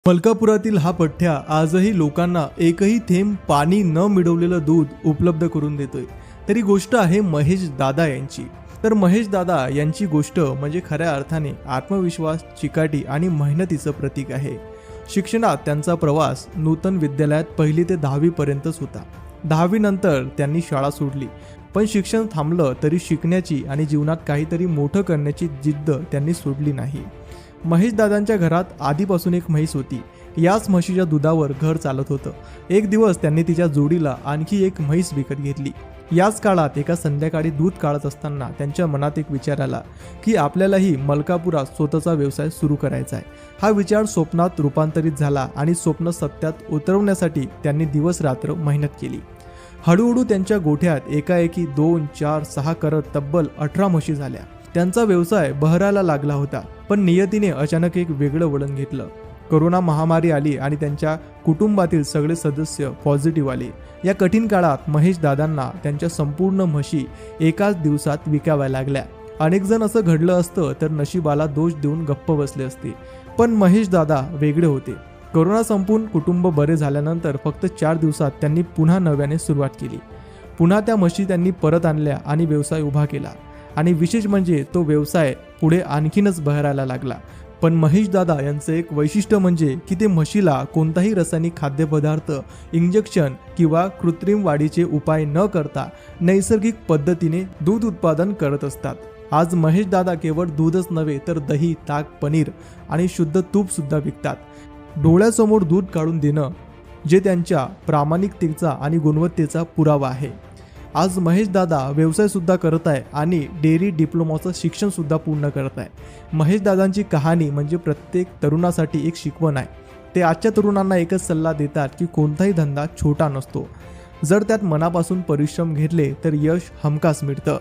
मलकापुरातील हा पठ्ठ्या आजही लोकांना एकही थेंब पाणी न मिळवलेलं दूध उपलब्ध करून देतोय। तरी गोष्ट आहे महेश दादा यांची। तर महेश दादा यांची गोष्ट म्हणजे खऱ्या अर्थाने आत्मविश्वास, चिकाटी आणि मेहनतीचं प्रतीक आहे। शिक्षणात त्यांचा प्रवास नूतन विद्यालयात 1ली ते 10वी पर्यंतच होता। 10वी नंतर त्यांनी शाळा सोडली, पण शिक्षण थांबलं तरी शिकण्याची आणि जीवनात काहीतरी मोठं करण्याची जिद्द त्यांनी सोडली नाही। महेश दादांच्या घरात आधीपासून एक म्हैस होती। याच म्हशीच्या दुधावर घर चालत होतं। एक दिवस त्यांनी तिच्या जोडीला आणखी एक म्हैस विकत घेतली। याच काळात एका संध्याकाळी दूध काढत असताना त्यांच्या मनात एक विचार आला की आपल्यालाही मलकापुरात स्वतःचा व्यवसाय सुरू करायचा आहे। हा विचार स्वप्नात रूपांतरित झाला आणि स्वप्न सत्यात उतरवण्यासाठी त्यांनी दिवस रात्र मेहनत केली। हळूहळू त्यांच्या गोठ्यात एकाएकी 2, 4, 6 करत तब्बल 18 म्हशी झाल्या। त्यांचा व्यवसाय बहरायला लागला होता, पण नियतीने अचानक एक वेगळं वळण घेतलं। कोरोना महामारी आली आणि त्यांच्या कुटुंबातील सगळे सदस्य पॉझिटिव्ह आले। या कठीण काळात महेश दादांना त्यांच्या संपूर्ण म्हशी एकाच दिवसात विकाव्या लागल्या। अनेक जण असं घडलं असतं तर नशिबाला दोष देऊन गप्प बसले असते, पण महेश दादा वेगळे होते। कोरोना संपून कुटुंब बरे झाल्यानंतर फक्त 4 दिवसात त्यांनी पुन्हा नव्याने सुरुवात केली। पुन्हा त्या म्हशी त्यांनी परत आणल्या आणि व्यवसाय उभा केला। आणि विशेष म्हणजे तो व्यवसाय पुढे आणखीनच बहरायला लागला। पण महेश दादा यांचं एक वैशिष्ट्य म्हणजे की ते म्हशीला कोणताही रासायनिक खाद्यपदार्थ, इंजेक्शन किंवा कृत्रिम वाढीचे उपाय न करता नैसर्गिक पद्धतीने दूध उत्पादन करत असतात। आज महेश दादा केवळ दूधच नव्हे तर दही, ताक, पनीर आणि शुद्ध तूप सुद्धा विकतात। डोळ्यासमोर दूध काढून देणं जे त्यांच्या प्रामाणिकतेचा आणि गुणवत्तेचा पुरावा आहे। आज महेश दादा व्यवसाय सुद्धा करत आहे आणि डेअरी डिप्लोमाचं शिक्षण सुद्धा पूर्ण करत आहे। महेश दादांची कहाणी म्हणजे प्रत्येक तरुणासाठी एक शिकवण आहे। ते आजच्या तरुणांना एकच सल्ला देतात की कोणताही धंदा छोटा नसतो, जर त्यात मनापासून परिश्रम घेतले तर यश हमखास मिळतं।